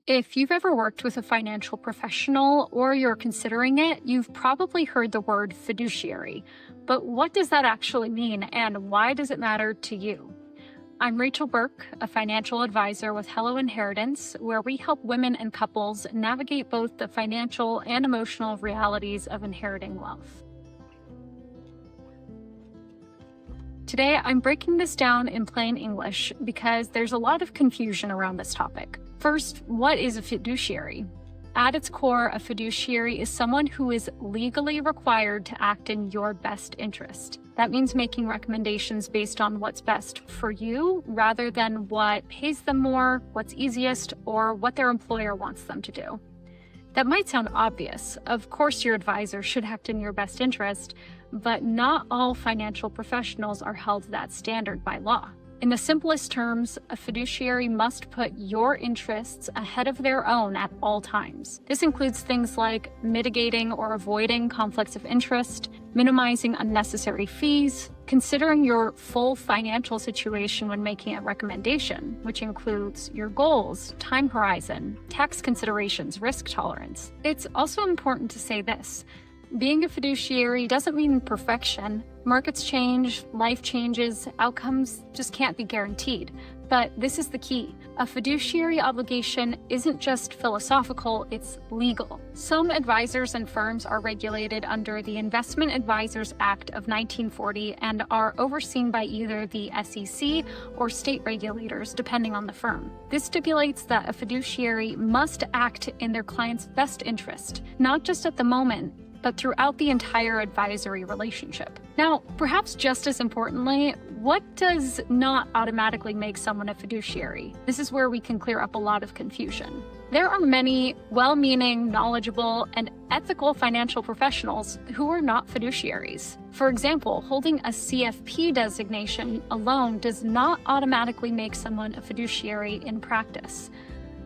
If you've ever worked with a financial professional or you're considering it, you've probably heard the word fiduciary. But what does that actually mean, and why does it matter to you? I'm Rachael Bourke, a financial advisor with Hello Inheritance, where we help women and couples navigate both the financial and emotional realities of inheriting wealth. Today, I'm breaking this down in plain English because there's a lot of confusion around this topic. First, what is a fiduciary? At its core, a fiduciary is someone who is legally required to act in your best interest. That means making recommendations based on what's best for you rather than what pays them more, what's easiest, or what their employer wants them to do. That might sound obvious. Of course, your advisor should act in your best interest, but not all financial professionals are held to that standard by law. In the simplest terms, a fiduciary must put your interests ahead of their own at all times. This includes things like mitigating or avoiding conflicts of interest, minimizing unnecessary fees, considering your full financial situation when making a recommendation, which includes your goals, time horizon, tax considerations, risk tolerance. It's also important to say this. Being a fiduciary doesn't mean perfection. Markets change, life changes, outcomes just can't be guaranteed. But this is the key. A fiduciary obligation isn't just philosophical, it's legal. Some advisors and firms are regulated under the Investment Advisors Act of 1940 and are overseen by either the SEC or state regulators, depending on the firm. This stipulates that a fiduciary must act in their client's best interest, not just at the moment, but throughout the entire advisory relationship. Now, perhaps just as importantly, what does not automatically make someone a fiduciary? This is where we can clear up a lot of confusion. There are many well-meaning, knowledgeable, and ethical financial professionals who are not fiduciaries. For example, holding a CFP designation alone does not automatically make someone a fiduciary in practice.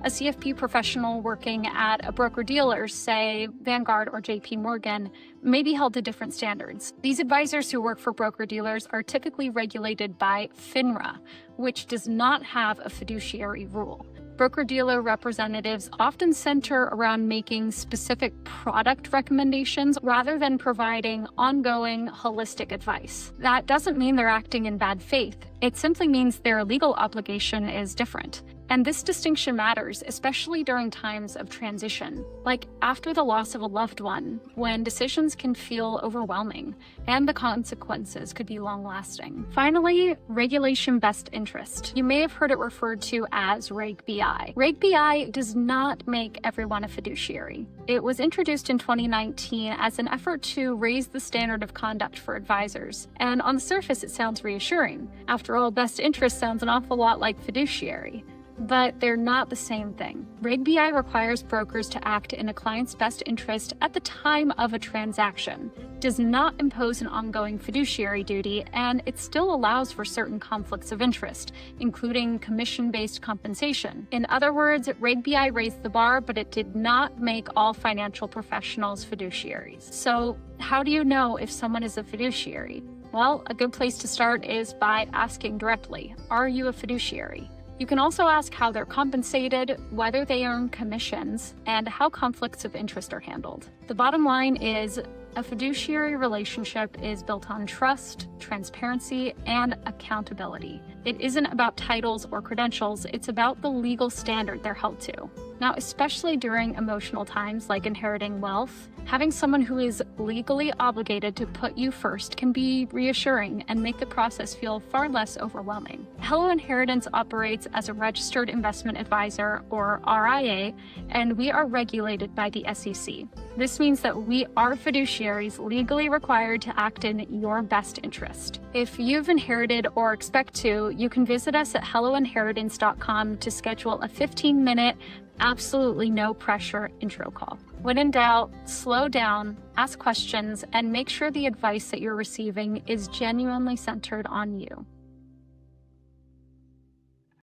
A CFP professional working at a broker-dealer, say Vanguard or JP Morgan, may be held to different standards. These advisors who work for broker-dealers are typically regulated by FINRA, which does not have a fiduciary rule. Broker-dealer representatives often center around making specific product recommendations rather than providing ongoing, holistic advice. That doesn't mean they're acting in bad faith. It simply means their legal obligation is different. And this distinction matters, especially during times of transition, like after the loss of a loved one, when decisions can feel overwhelming and the consequences could be long-lasting. Finally, regulation best interest. You may have heard it referred to as Reg BI. Reg BI does not make everyone a fiduciary. It was introduced in 2019 as an effort to raise the standard of conduct for advisors. And on the surface, it sounds reassuring. After all, best interest sounds an awful lot like fiduciary. But they're not the same thing. Reg BI requires brokers to act in a client's best interest at the time of a transaction, does not impose an ongoing fiduciary duty, and it still allows for certain conflicts of interest, including commission-based compensation. In other words, Reg BI raised the bar, but it did not make all financial professionals fiduciaries. So how do you know if someone is a fiduciary? Well, a good place to start is by asking directly, are you a fiduciary? You can also ask how they're compensated, whether they earn commissions, and how conflicts of interest are handled. The bottom line is, a fiduciary relationship is built on trust, transparency, and accountability. It isn't about titles or credentials, it's about the legal standard they're held to. Now, especially during emotional times like inheriting wealth, having someone who is legally obligated to put you first can be reassuring and make the process feel far less overwhelming. Hello Inheritance operates as a registered investment advisor, or RIA, and we are regulated by the SEC. This means that we are fiduciaries legally required to act in your best interest. If you've inherited or expect to, you can visit us at helloinheritance.com to schedule a 15-minute, absolutely no pressure intro call. When in doubt, slow down, ask questions, and make sure the advice that you're receiving is genuinely centered on you.